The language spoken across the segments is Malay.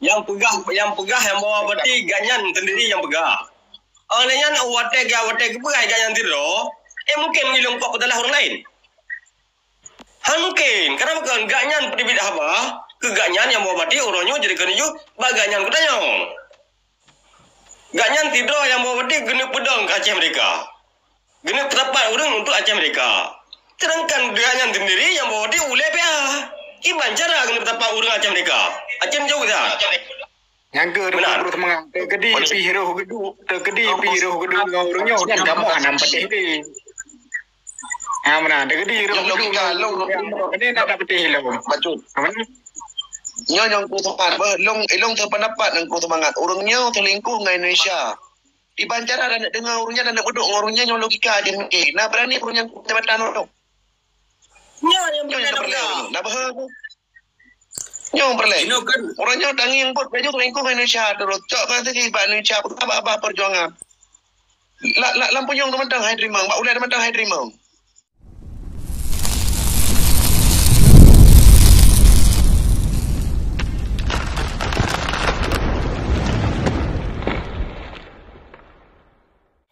yang bawa berarti ganyan sendiri yang pegah. Olehnya watek pegai ganyan tiro. Mungkin ngilung kok adalah orang lain. Mungkin karena bukan ganyan pribadi apa keganyan yang bawa berarti orangnya jadi kenyu baganyan kudanya. Ganyan tido yang bawa berarti genep pedang ke Aceh mereka. Genep tepat orang untuk Aceh mereka. Sedangkan ganyan sendiri yang bawa berarti ule pia. Iban cara genep tepat orang Aceh mereka. Aceh jauh dah. Yang ke terus mengang terkedi pihiro gedu orangnya kan kamu anam petih ni. Mana terkedi gedu ini nak dapat petih lo. Betul. Yang ku semangat long terpendapat yang ku semangat orangnya terlingkuh dengan Indonesia. Di Bancara dan nak dengar orangnya dan nak duduk orangnya yang logika je mungkin. Nah berani orangnya jabatan orang. Yang berani. Nak berapa? Nyong perleh. Orangnya tanging buat baju terlingkuh Indonesia terus. Cok kan tadi Pak Indonesia apa perjuangan. Lampu nyong teman-teman hai terima. Mbak Ulai teman-teman hai terima.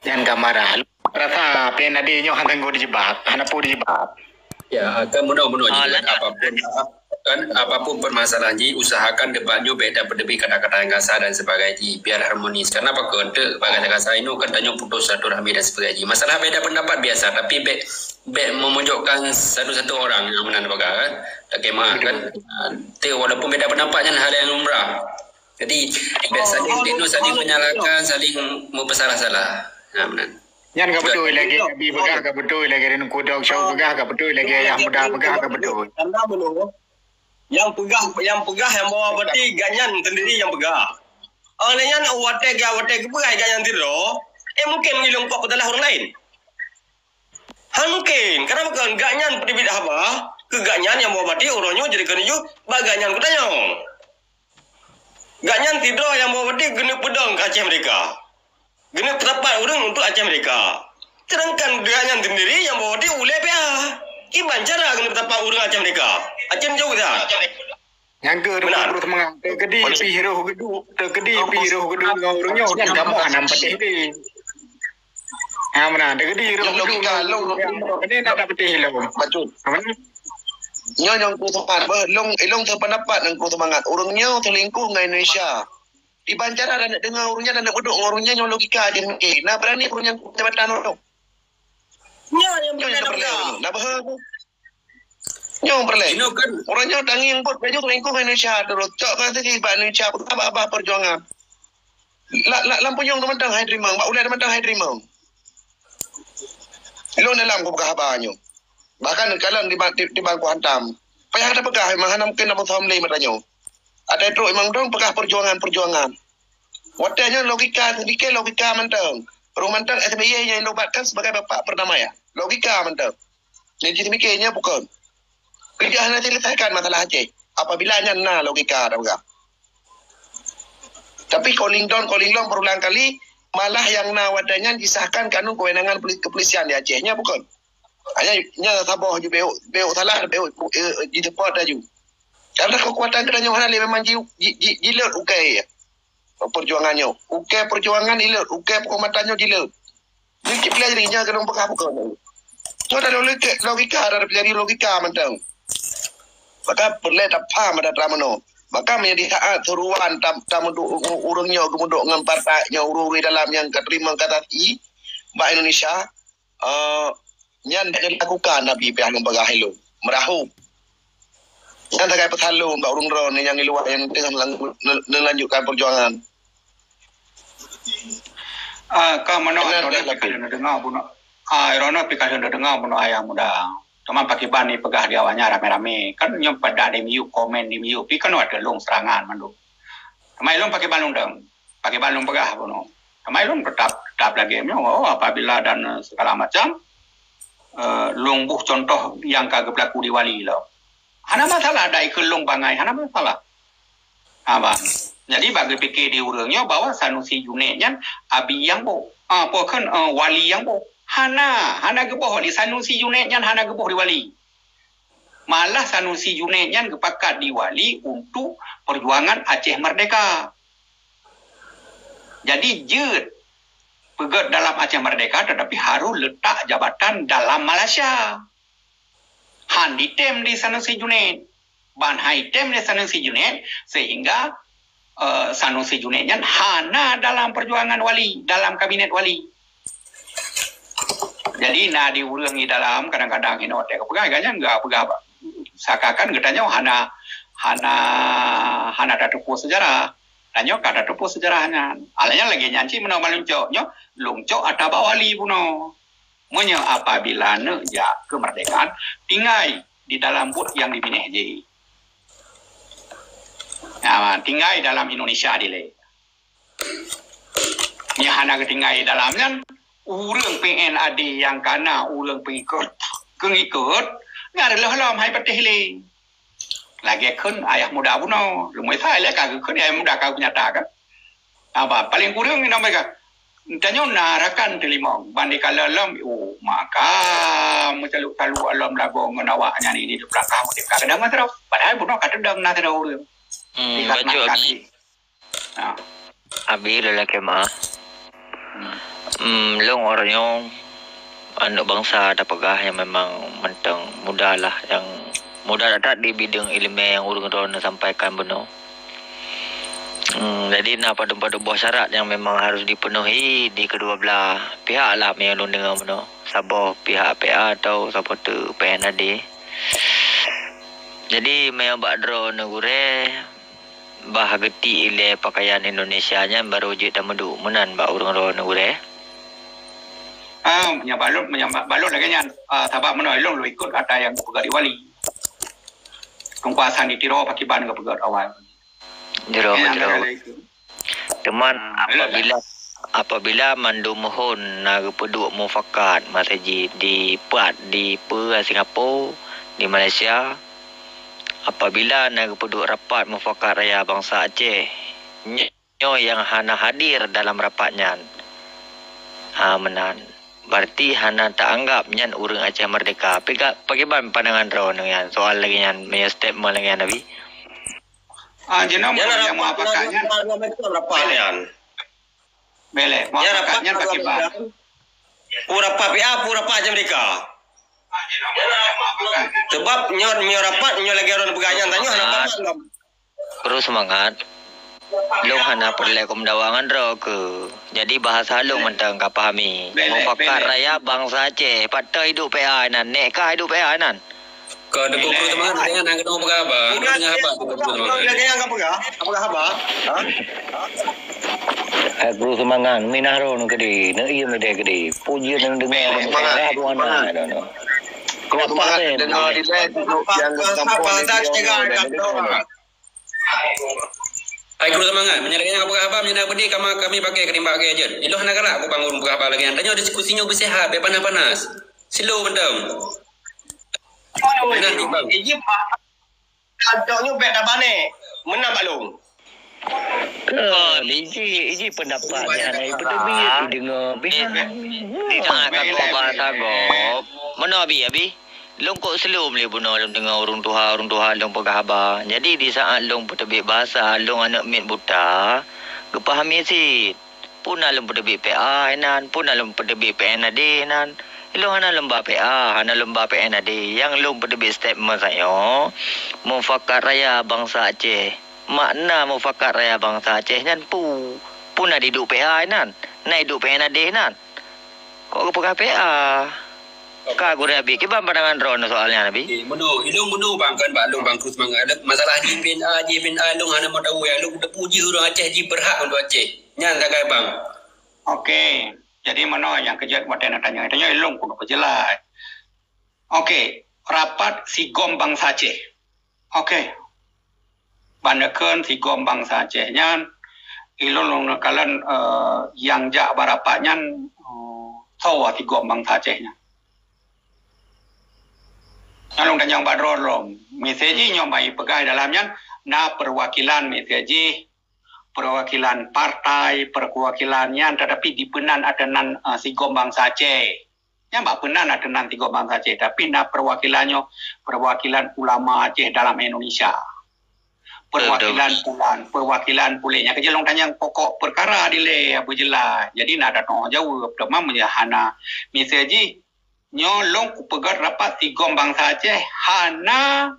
Jangan kamara. Rasa pen adi nyong hantang go dijebak. Hanapu dijebak. Ya, akan mudah-mudah apapun permasalahannya usahakan depannya beda berdebih kata-kata yang kasar dan sebagainya biar harmonis. Karena apa kata kata kasar ini kan tanya putus satu rahmi dan sebagainya. Masalah beda pendapat biasa tapi memojokkan satu-satu orang yang menang kan. Bagaimana kan? Walaupun beda pendapatnya hal yang lumrah. Jadi saling saling menyalahkan, saling mempersalah-salah. Nah, benar. Yang betul lagi, Abi pegah ke betul lagi, dan kudok show pegah ke betul lagi, yang muda pegah ke betul. Karena belum, yang pegah yang bawa berarti ganyan sendiri yang pegah. Olehnya watek pegai ganyan tiro. Mungkin ngilung kok adalah orang lain. Mungkin karena bukan ganyan pribadi apa keganyan yang bawa berarti orangnya jadi kenyu baganyan kudanya. Ganyan tido yang bawa berarti genep pedang ke Aceh mereka. Genep tepat orang untuk Aceh mereka. Sedangkan ganyan sendiri yang bawa berarti ule pia. Iban cara genep tepat orang Aceh mereka. Aceh jauh dah. Yang ke terus mengang terkedi pihiro gedu orangnya kan kamu anam petih ni. Mana terkedi logika ini nak dapat petih lo. Betul. Yang ku semangat long terpendapat yang ku semangat orangnya terlingkuh dengan Indonesia. Di Bancara dan nak dengar orangnya dan nak duduk orangnya yang logika je mungkin. Nah berani orangnya jabatan orang. Yang berani. Nak berapa? Nyong perleh. Orangnya tanging buat baju terlingkuh Indonesia terus. Cok kan tadi Pak Indonesia apa perjuangan. Lampu nyong teman-teman hai terima. Mbak Ulai teman-teman hai terima. Lo dalam ku pegah banyak. Bahkan kalau di bangku hantam. Payah ada pegah memang hanam kena bersama lagi matanya. Ada itu memang dong pegah perjuangan. Wadahnya logika sedikit logika mentang. Orang mentang SBY yang dinobatkan sebagai bapak perdamaian. Logika mentang. Jadi demikiannya bukan. Kerja nanti selesaikan masalah Aceh. Apabila hanya logika ada pegah. Tapi calling down berulang kali malah yang wadahnya disahkan kanun kewenangan kepolisian di Acehnya bukan. Hanya sabah ju beu salah beu di depot aja. Karena kekuatan kerajaan Yohana memang jilat ukai perjuangannya. Ukai perjuangan jilat, ukai pengumatannya jilat. Jadi pelajarinya kena bukan. So ada logika ada pelajari logika mentang. Maka perlu dapat ada ramano. Maka menjadi hak seruan tamu urungnya kemudian dengan partainya ururi dalam yang keterima kata I Mbak Indonesia yang dilakukan Nabi pihak lembaga hello merahu yang terkait pesalu Mbak Urung Ron yang luar yang tengah melanjutkan perjuangan. Kamano dengar pun Rono pikir dengar pun ayam muda. Teman pakai bani pegah di awalnya rame-rame kan nyom pada di miu komen di miu pi kan ada long serangan mandu. Tamai long pakai balung dong. Pakai balung pegah pun. Tamai long tetap lagi apabila dan segala macam long buh contoh yang kagak berlaku di wali lo. Hana masalah ada ikut long bangai, hana masalah. Abang. Jadi bagi fikir di urangnya bahwa Sanusi Juneknya abi yang bo, pokon wali yang bo. Hana geboh di Sanusi Juneknya hana geboh di wali. Malah Sanusi Junaid nyan kepakat diwali untuk perjuangan Aceh Merdeka. Jadi je pegat dalam Aceh Merdeka tetapi harus letak jabatan dalam Malaysia. Han ditem di Sanusi Junaid. Ban haitem di Sanusi Junaid sehingga Sanusi Junaid nyan hana dalam perjuangan wali, dalam kabinet wali. Jadi na diulangi dalam kadang-kadang ini otak pegang enggak pegang sakakan katanya hana tepu sejarah. Tanya kata tepu sejarahnya. Alanya lagi nyanci menawa lungcoknya lungcok atau wali puno. Monya apabila ne ya kemerdekaan tinggal di dalam bud yang dibineh je. Nah, tinggal dalam Indonesia dile. Nya hana ketinggal dalamnya urang PNAD yang kana urang pengikut ngadalah halam hai patih le. Lagi kan ayah muda puno, lumai saya le kagak kan ayah muda kagak nyatakan. Apa paling kurang ni mereka. Tanya narakan telimong bandingkan dalam maka menceluk-celuk alam lagu menawaknya ini di belakang di kadang terus padahal puno kadang nak terus urang. Baju abi. Abi lelaki mah. Long orangnya anak bangsa ada pegah yang memang mentang muda lah yang muda ada di bidang ilmu yang urang sampaikan benar. Jadi pada buah syarat yang memang harus dipenuhi di kedua belah pihak lah yang lu dengar benar. Sabah pihak PA atau supporter PNAD. Jadi memang bakdro negure bahageti ile pakaian Indonesia nya baru wujud dan medu menan ba urang negure. Balot lagi nya tabak menolong lu ikut ada yang pegat wali. Kekuasaan ditiro pakai ban ke pegat awal. Jero. Teman apabila mandu mohon na peduk mufakat masaji di Singapura di Malaysia apabila na peduk rapat mufakat raya bangsa Aceh nyo yang hana hadir dalam rapatnya menan berarti hana tak anggap nyan urang Aceh Merdeka. Bagaimana pandangan ro dengan soal lagi nyan punya statement lagi Nabi? Jenama yang mau apakahnya? Bele, mau apakahnya bagaimana? Pura PA, pura Aceh Merdeka. Sebab nyor rapat nyor lagi orang pegawai tanya harapan. Terus semangat. Long hana perle komdawangan ro ke. Jadi bahasa long mentang ka pahami. Mufakat raya bangsa Aceh. Patah hidup PA nan. Nek ka hidup PA nan. Kau ada guru teman dengan nak ketemu apa? Dengan apa? Lagi yang apa apa? Guru semangat. Minaro nu kedi. Nu iya mede kedi. Puji nang dengar. Semangat. Kalau semangat dengar di yang kampung Hai guru semangat, menyerahkan apa menyerah bedi kami pakai kerimbak ke aja. Itu hendak gerak aku bangun apa lagi. Tanya diskusinya bersehat, panas-panas. Slow bendam. Iji pak, adanya bet dah bane, menang balung. Iji pendapatnya dari peduli dengar. Di tengah kau bahasa gop, mana abi? Long kok slow boleh bunuh long dengar urung Tuhan long pegah abah. Jadi di saat long petebik bahasa, long anak mit buta, kepahami sih. Pun long petebik PA nan, pun long petebik PNAD nan. Long hana lembah PA, hana lembah PNAD. Yang long petebik statement saya, mufakat raya bangsa Aceh. Makna mufakat raya bangsa Aceh nan pun ada hidup PA nan, nak hidup PNAD nan. Kok pegah PA? Kak guru Nabi, kita pandangan Ron soalnya Nabi. Menu bang kan balung bang terus mengadap masalah JPNA long hana mau tahu ya long dah puji orang Aceh ji berhak untuk Aceh. Nyan tak kaya bang. Okey, jadi mana yang kerja buat tanya long kuno kejelas. Okey, rapat Sigom bangsa Aceh. Okey. Bandakan Sigom bangsa Aceh nyan ilong nakalan yang jak barapatnya sawa Sigom bangsa Acehnya. Nalung dan yang badrolong, meseji nyomai pegai dalamnya, na perwakilan meseji, perwakilan partai, perwakilannya, tetapi di penan ada nan Sigom bangsa Aceh. Yang mbak pernah ada nanti bangsa Aceh, tapi nak perwakilan ulama Aceh dalam Indonesia. Perwakilan pulihnya kerja long tanya pokok perkara dile apa jelas. Jadi nak ada tong jawab demam menyahana. Misalnya nyolong pegat rapat tiga bangsa Aceh hana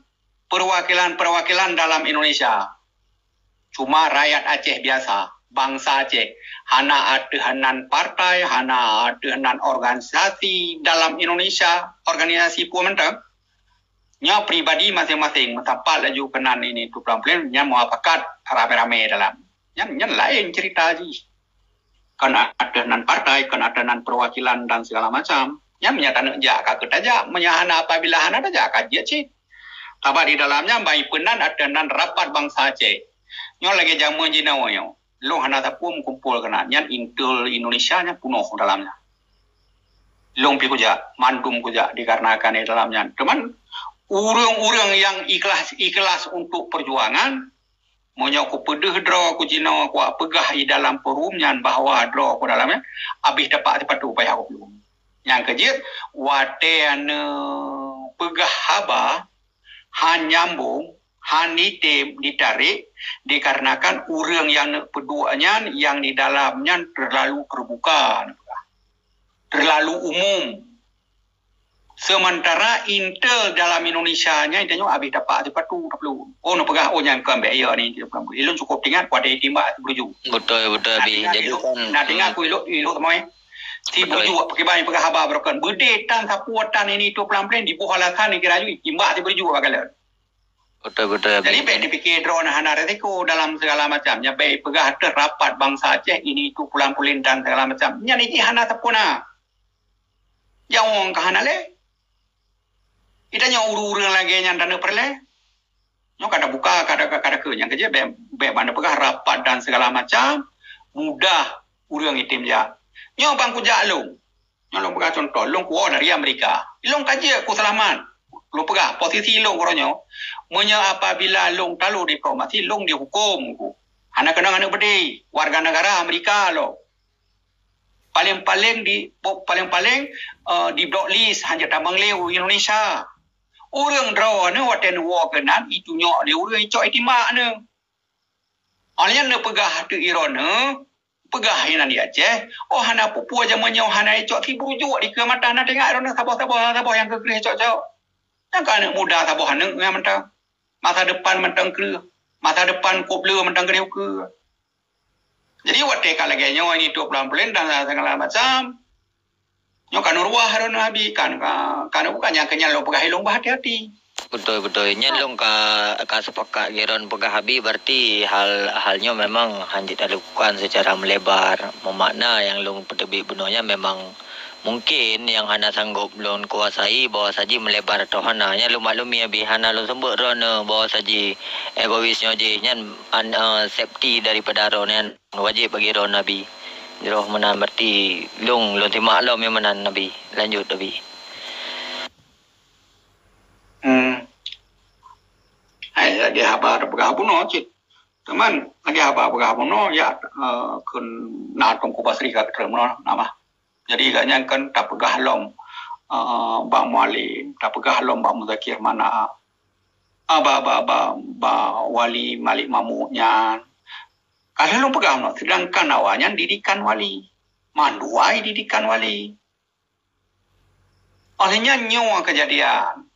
perwakilan dalam Indonesia. Cuma rakyat Aceh biasa, bangsa Aceh. Hana adehanan partai, hana adehanan organisasi dalam Indonesia, organisasi pemerintah. Nya pribadi masing-masing, mentapat laju kenan ini tu pelan-pelan, nya mau apakat rame-rame dalam. Nya lain cerita aja. Kan adehanan partai, kan adehanan perwakilan dan segala macam. Nya menyatakan jak aja, menyahana apabila hana aja kajian sih. Tapi di dalamnya baik penan adehanan rapat bangsa Aceh. Nya lagi jamu jinawoyo. Long hana tapum kumpul kena nyan intel Indonesia nya penuh dalamnya. Long pi kuja, mandum kuja dikarenakan di dalamnya. Cuman urang-urang yang ikhlas untuk perjuangan monya ku pedeh draw ku jina ku pegah di dalam perumnya bahwa draw ku dalamnya habis dapat upaya aku belum. Yang kejit wate ane pegah haba hanyambung hanite ditarik dikarenakan urang yang peduanya yang di dalamnya terlalu terbuka, terlalu umum. Sementara intel dalam Indonesia-nya itu habis dapat tu perlu. Oh no pegah yang ke ambil ya ni ilun cukup tinggal pada timbak berju. Betul abi. Jadi nak dengar aku iluk semua. Si berju pakai banyak pegah haba broken. Berdetan sapuatan ini tu pelan-pelan di buhalakan ni kira ju timbak si berju bagaimana. Betul abi. Jadi baik dipikir drone hana resiko dalam segala macamnya baik pegah terapat bangsa Aceh ini tu pulang-pulang dan segala macam. Nya ni hana sapuna. Yang orang kahana le. Itanya urang lagi yang dana perle. Nyo kada buka kada ke yang kerja be banda pegah rapat dan segala macam mudah urang itim ja. Nyo bangku jalung. Nyo long pegah contoh long ku dari Amerika. Long kaje ku selamat. Long pegah posisi long koronyo. Monya apabila long talu diplomasi long dihukum ku. Hana kena ngana bede warga negara Amerika lo. Paling-paling di blacklist hanya tabang leu Indonesia. Orang draw ni waten war kenan itu nyok dia orang cok itimak ni. Alnya ne pegah tu Iran ne pegah yang di Aceh. Oh hana pupu aja menyau hana cok ti bujuk di ke mata na tengok Iran sabah yang ke cok. Yang kan muda sabah hana yang mentang. Masa depan mentang ke. Masa depan kople mentang ke. Jadi waten lagi nyawa ini tu pelan-pelan dan segala macam. Nyo kan ruah haron habi kan bukannya kenyal lo pegah hilong hati-hati. Betul nya long ka sepakat geron pegah habi berarti halnya memang hanya dilakukan secara melebar. Memakna yang long pedebik benarnya memang mungkin yang hana sanggup long kuasai bawa saji melebar atau hana nya lo maklumi abi hana lo sembut rona bawa saji egoisnya je nya safety daripada ron wajib bagi ron nabi. Jeroh menan berarti long timak lo yang menan nabi. Lanjut nabi. Hai lagi haba pegah buno cit. Teman lagi haba pegah buno ya kun na tong ku basri ka termono nama. Jadi gaknya kan tak pegah lom Bang Mualim, tak pegah lom Bang Muzakir mana. Ba wali Malik Mamuknya. Kalau lu pegang, sedangkan awalnya didikan wali. Manduai didikan wali. Olehnya nyawa kejadian.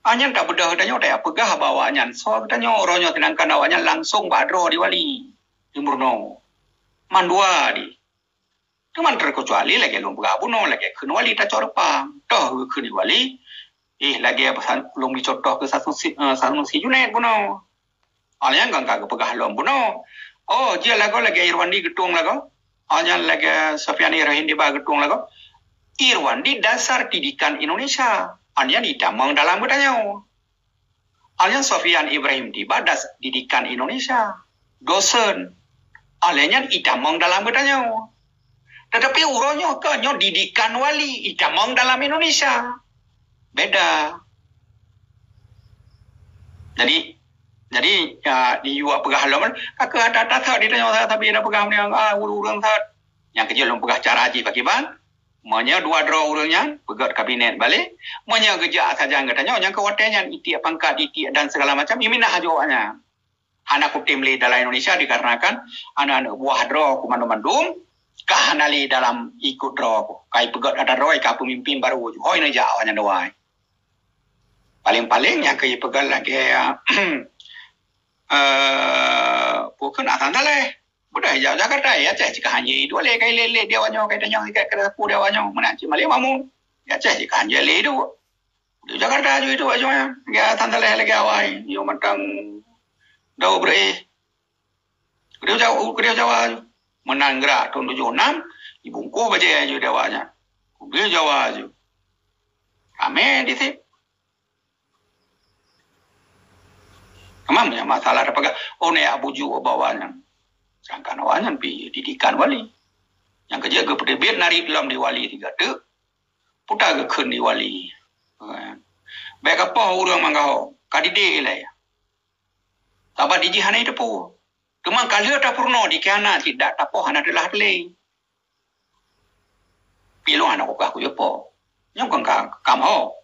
Hanya tak bedah katanya, tak pegah bawanya. So katanya orangnya sedangkan awalnya langsung badro di wali. Di Murno. Mandua di. Cuman terkecuali lagi lu pegah bunuh, lagi kena wali tak corpang. Toh kena wali. Lagi belum dicontoh ke Sanusi Junaid bunuh. Alnya enggak pegah lom buno. Oh, dia lagu lagi Irwandi getung lagu. Alnya lagi Sofiani Rahim di bawah getung lagu. Irwandi dasar didikan Indonesia. Alnya ditamang dalam budaya. Alnya Sofian Ibrahim di badas didikan Indonesia. Dosen. Alnya ditamang dalam budaya. Tetapi uronya kanyo didikan wali ditamang dalam Indonesia. Beda. Jadi ya di yuak pegah lom kakak ada tak di tanya tapi ada pegah ni urang tak yang kerja lom pegah cara haji bagi ban Monya dua draw urangnya pegat kabinet balik. Monya gejak saja katanya yang kewatanya itiak pangkat itiak dan segala macam ini nah jawabnya. Anak tim li dalam Indonesia dikarenakan anak-anak buah draw ku mandum kahanali dalam ikut draw ku. Kai pegat ada draw ka pemimpin baru hoi na jawabnya doai. Paling-paling yang kaya pegat lagi bukan akan daleh. Budak jauh Jakarta ya cek jika hanya itu le kai le dia wanyo kai tanya kai kena ku dia wanyo menanci mali mamu ya cek jika hanya le itu di Jakarta juga itu aja ya tanda le lagi awai yo mentang dau bre dia jauh menang gerak tahun 76 ibungku baca aja dia wanya dia Jawa aja kami di sini kemana masalah apa oh ne abuju bawanya sangkan awanyan pi didikan wali yang kerja ke pedebit nari dalam di wali tiga tu putar ke kun di wali baik apa orang manggah kadide ilai tabat di jihana itu po cuma kalau tak purno di kiana tidak tapo hana adalah le pilu anak aku yo po yang kan kam ho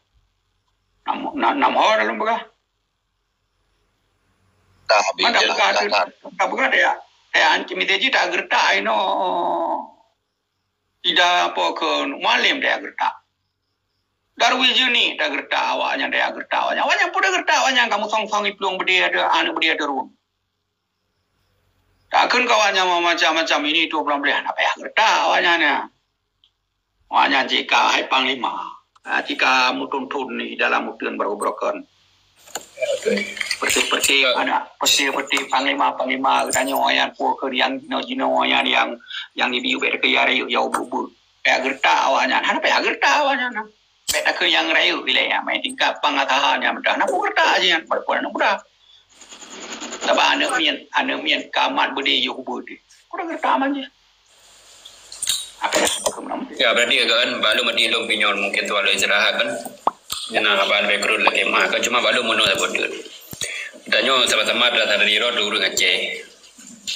nam ho dalam bagah dah habis tak bukan ya anci miteji tak gerta ino tidak apa ke malim dia gerta darwiji ni dah gerta awaknya awaknya pun dah gerta awaknya kamu song-song iplung bedi ada anu bedi ada run takkan kawannya macam-macam ini itu belum boleh apa ya gerta awaknya jika hai panglima jika mutuntun ni dalam mutun baru-barukan Perti panglima katanya yang pokok yang jino yang di biu ber ke yare ya bubu ya gerta awaknya hana pe gerta awaknya na pe tak yang rayu ile ya mai tingkat pangatahan yang mudah na gerta aja perempuan mudah tabah anu mien kamat budi yo budi kurang gerta aja apa ya berarti kan balu mati long pinyon mungkin tu ada istirahat kan Jangan abang rekrut lagi mah, kan cuma baru mono saya bodoh. Tanya sama-sama datang dari road urung Aceh.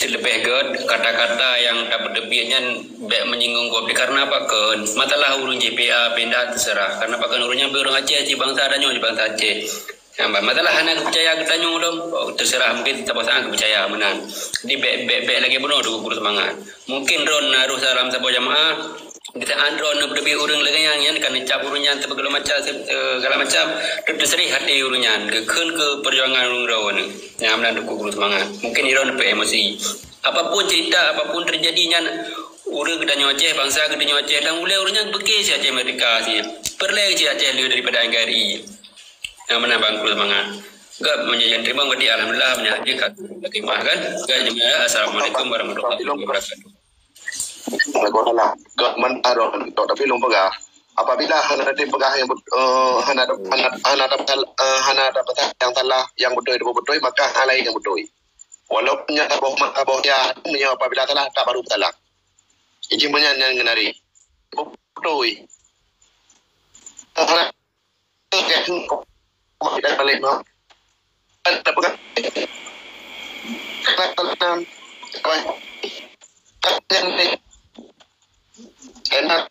Lebih good kata-kata yang tak berdebitnya menyinggung kopi karena apa kan? Masalah urung JPA pindah terserah karena apa kan urungnya urung Aceh, si bangsa ada nyonya bangsa Aceh. Masalah anak percaya kita nyolong terserah mungkin tak pasang percaya menang. Di be lagi benar dulu kurus semangat. Mungkin ron naruh salam sebuah jamaah. Kita andron lebih urang lagi yang kan cap urunyan segala macam terserih hati urunyan keun ke perjuangan urung rawan yang amnan duku kurus semangat mungkin iron pe emosi apapun cerita apapun terjadinya urang kedanyo Aceh bangsa kedanyo Aceh dan mulai urunyan bekeh si Aceh Amerika si perleh si Aceh lebih daripada NKRI yang menambah kurus semangat gak menjadi terima kasih alhamdulillah menyajikan lagi mah kan assalamualaikum warahmatullahi wabarakatuh. Kalau government aron tapi lumpa gak apabila hana tim pegah yang hana dapat yang salah yang betul maka hal lain yang betul walaupun aboh dia punya apabila salah tak baru salah ini banyak yang ngenari betul hana tidak balik no tak pegang yang ini enak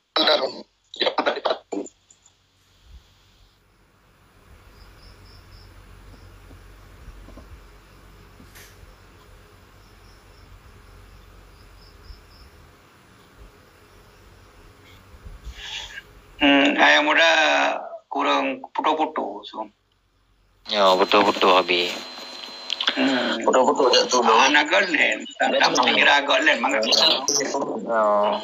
ayah muda kurang putu-putu so. Ya betul-betul habis. Betul-betul jatuh. Anak galen, tak kira galen mangga. Oh.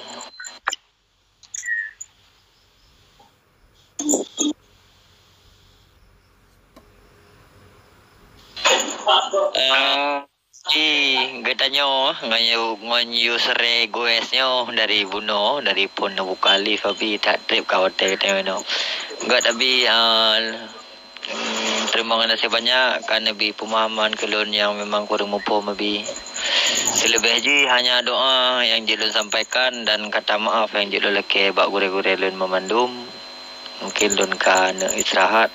Katanya nganyu sere goesnya dari Buno dari pun bukali Fabi tak trip kawatir katanya no. Enggak tapi terima kasih banyak karena bi pemahaman kelon yang memang kurang mampu mabi. Selebih je hanya doa yang jelun sampaikan dan kata maaf yang jelun leke bak gure-gure lun memandum. Mungkin lun kan istirahat.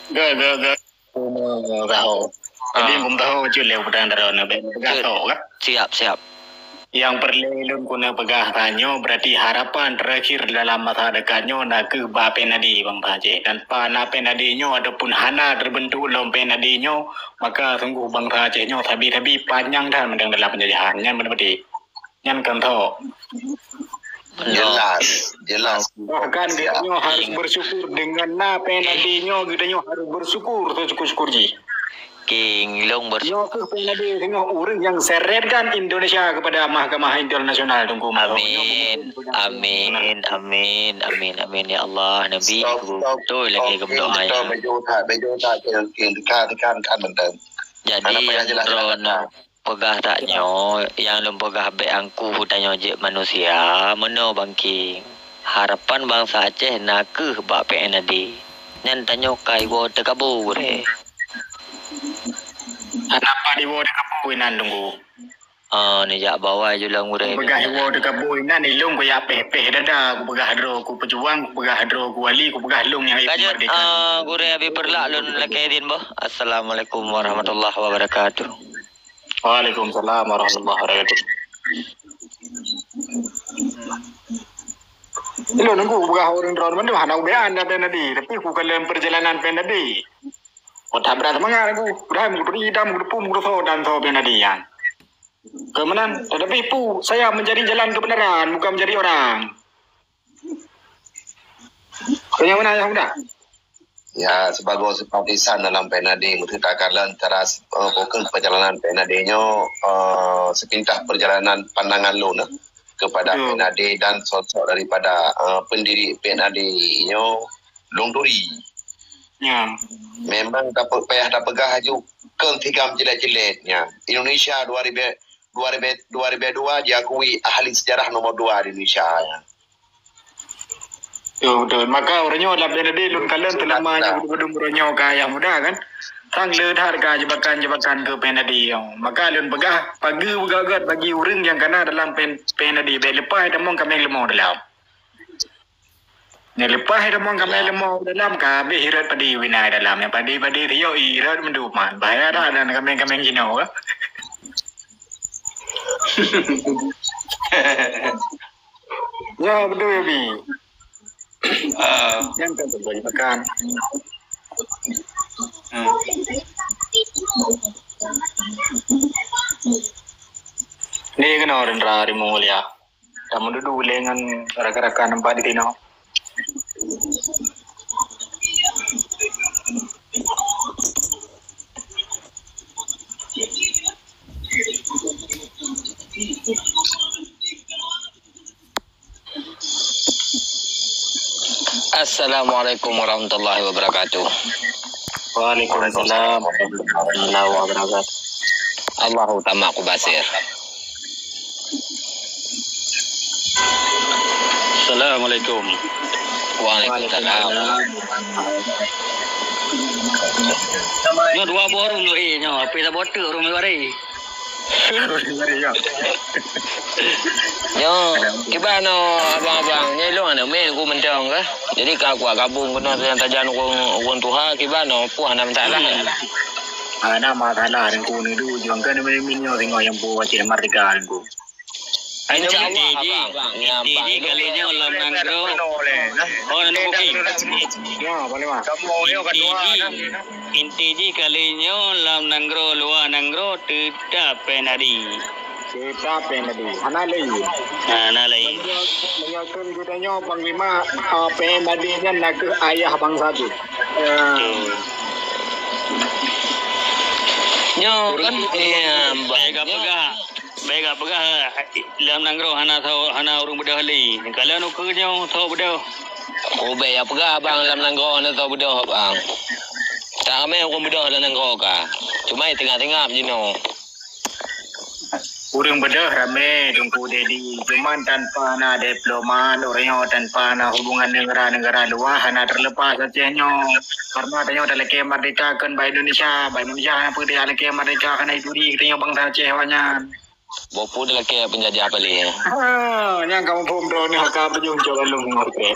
Tahu. Jadi belum tahu je lewat petang darah nak tahu kan? Siap. Yang perlu guna pegah tanyo berarti harapan terakhir dalam masa dekatnya nak ke ba penadi Bang Tajik. Dan pana penadinyo ataupun hana terbentuk dalam penadinyo, maka sungguh Bang Tajiknya tabi-tabi panjang dah mendang dalam penjajahan. Nyan benar-benar. Nyan kan tahu. Jelas. Bahkan dia harus bersyukur dengan na penadinyo, kita harus bersyukur tu syukur ji. King long bersyukur. Yo ke penadi tengok orang yang seretkan Indonesia kepada Mahkamah Internasional tunggu malam. Amin ya Allah Nabi betul lagi berdoa ya. Jadi yang pegah taknya yang lom pegah be angku hutannya je manusia meno bangking harapan bangsa Aceh nak ke bak PNAD nyan tanyo kai wo tekabur Apa di wo dekat buinan tunggu. Ni jak bawah je lang urang. Pegah wo dekat buinan ni long ko ya peh dada ku pegah dro ku pejuang ku pegah dro ku wali ku pegah long yang Kajut gure abi perlak lun lakedin boh. Assalamualaikum warahmatullahi wabarakatuh. Waalaikumsalam warahmatullahi wabarakatuh. Ilo nunggu pegah orang drone mana hana ubean dah penadi tapi ku kalem perjalanan penadi. Kota berat mangar aku, udah mengikuti idam, mengikuti dan so penadian. Kemudian, tetapi saya menjadi jalan kebenaran, bukan menjadi orang. Yang mana yang mudah? Ya, sebagai simpatisan dalam penadi, menceritakan antara bukan perjalanan penadinya, sepintas perjalanan pandangan lu kepada penadi dan sosok daripada pendiri penadinya, Long Duri. Ya. Memang dapat payah dah pegah haju ketigam jelek-jeleknya. Indonesia 2002 diakui ahli sejarah nomor 2 di Indonesia. Betul. Maka orangnya dalam penadi lun kalian telah banyak berdumurnya kaya muda kan. Sang ledar ka jebakan ke penadi. Maka lun pegah pagi ugagat bagi orang yang kena dalam penadi. Lepas demong kami lemah dalam. Yang lepas demong kami lemah dalam kami hirat padi winai dalam. Yang padi riau hirat menduman. Bahaya dah dan kami jino ka. Ya betul ya Bi. Yang kan terjadi makan. Ni kena orang rari mulia. Kamu duduk dengan rakan-rakan nampak di sini. Assalamualaikum warahmatullahi wabarakatuh. Waalaikumsalam warahmatullahi wabarakatuh. Allahu tamaku basir. Assalamualaikum. Waalaikumsalam. Nya dua boru lo nya, apa dah botol orang mari. Yo, kibano abang-abang nyelong ana men ku mentang ke. Jadi ka aku gabung kena yang tajan orang Tuhan kibano puan nak minta lah. Ana masalah dengan ku ni dulu juang kan minyo tengok yang buat Aceh Merdeka ku. InsyaAllah abang. Inti kalinya ulam nangro. Oh nak booking. Ya boleh mah. Inti kalinya ulam nangro luar nangro tidak penadi. Tidak penadi. Ana lagi. Menyokong gudanya Panglima penadinya nak ke ayah bangsa tu. Nyo kan baik apa dalam nangro hana orang bedah li. Kalau nak kerja tahu bedah. Oh baik apa abang dalam nangro hana tahu bedah abang. Tak ramai orang bedah dalam nangro ka. Cuma tengah-tengah begini. Orang bedah ramai tunggu dedi. Cuma tanpa na diplomat, orangnya tanpa na hubungan negara-negara luar hana terlepas Acehnya. Karena tanya dalam Merdeka kan by Indonesia apa dia dalam Merdeka kan itu di tanya bangsa Aceh banyak. Bopo dalam penjajah balik. Yang kamu pun dah ni hak apa jom jalan lu mengerti.